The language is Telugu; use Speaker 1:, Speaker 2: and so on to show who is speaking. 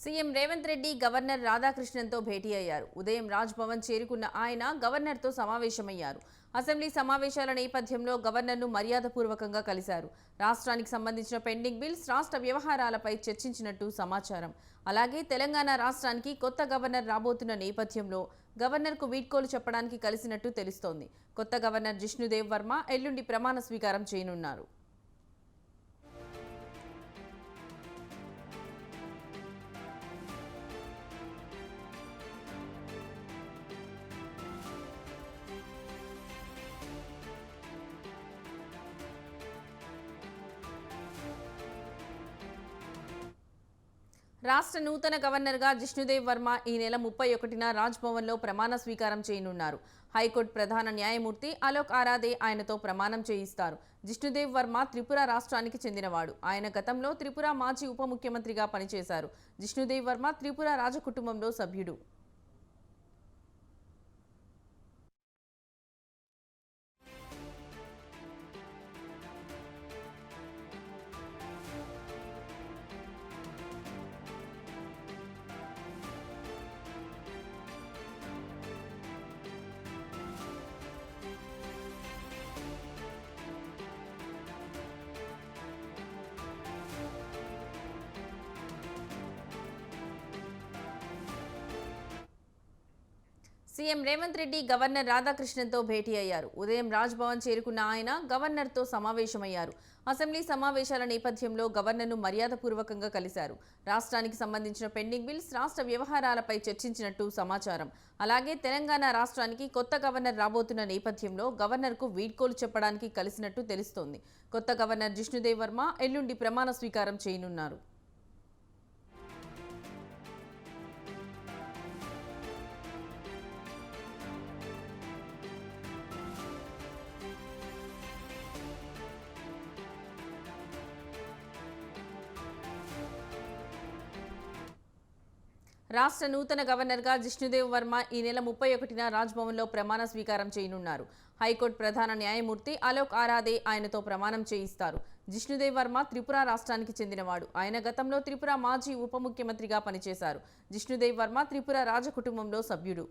Speaker 1: సీఎం రేవంత్ రెడ్డి గవర్నర్ రాధాకృష్ణన్తో భేటీ అయ్యారు. ఉదయం రాజ్ భవన్ చేరుకున్న ఆయన గవర్నర్తో సమావేశమయ్యారు. అసెంబ్లీ సమావేశాల నేపథ్యంలో గవర్నర్ను మర్యాదపూర్వకంగా కలిశారు. రాష్ట్రానికి సంబంధించిన పెండింగ్ బిల్స్, రాష్ట్ర వ్యవహారాలపై చర్చించినట్టు సమాచారం. అలాగే తెలంగాణ రాష్ట్రానికి కొత్త గవర్నర్ రాబోతున్న నేపథ్యంలో గవర్నర్కు వీడ్కోలు చెప్పడానికి కలిసినట్టు తెలుస్తోంది. కొత్త గవర్నర్ జిష్ణుదేవ్ వర్మ ఎల్లుండి ప్రమాణ స్వీకారం చేయనున్నారు. రాష్ట్ర నూతన గవర్నర్గా జిష్ణుదేవ్ వర్మ ఈ నెల 31న రాజ్భవన్లో ప్రమాణ స్వీకారం చేయనున్నారు. హైకోర్టు ప్రధాన న్యాయమూర్తి అలోక్ ఆరాధే ఆయనతో ప్రమాణం చేయిస్తారు. జిష్ణుదేవ్ వర్మ త్రిపుర రాష్ట్రానికి చెందినవాడు. ఆయన గతంలో త్రిపుర మాజీ ఉప ముఖ్యమంత్రిగా పనిచేశారు. జిష్ణుదేవ్ వర్మ త్రిపుర రాజకుటుంబంలో సభ్యుడు. సీఎం రేవంత్ రెడ్డి గవర్నర్ రాధాకృష్ణన్తో భేటీ అయ్యారు. ఉదయం రాజ్ భవన్ చేరుకున్న ఆయన గవర్నర్తో సమావేశమయ్యారు. అసెంబ్లీ సమావేశాల నేపథ్యంలో గవర్నర్ను మర్యాదపూర్వకంగా కలిశారు. రాష్ట్రానికి సంబంధించిన పెండింగ్ బిల్స్, రాష్ట్ర వ్యవహారాలపై చర్చించినట్టు సమాచారం. అలాగే తెలంగాణ రాష్ట్రానికి కొత్త గవర్నర్ రాబోతున్న నేపథ్యంలో గవర్నర్కు వీడ్కోలు చెప్పడానికి కలిసినట్టు తెలుస్తోంది. కొత్త గవర్నర్ జిష్ణుదేవ్ వర్మ ఎల్లుండి ప్రమాణ స్వీకారం చేయనున్నారు. రాష్ట్ర నూతన గవర్నర్గా జిష్ణుదేవ్ వర్మ ఈ నెల 31న రాజ్భవన్లో ప్రమాణ స్వీకారం చేయనున్నారు. హైకోర్టు ప్రధాన న్యాయమూర్తి అలోక్ ఆరాధే ఆయనతో ప్రమాణం చేయిస్తారు. జిష్ణుదేవ్ వర్మ త్రిపుర రాష్ట్రానికి చెందినవాడు. ఆయన గతంలో త్రిపుర మాజీ ఉప ముఖ్యమంత్రిగా పనిచేశారు. జిష్ణుదేవ్ వర్మ త్రిపుర రాజకుటుంబంలో సభ్యుడు.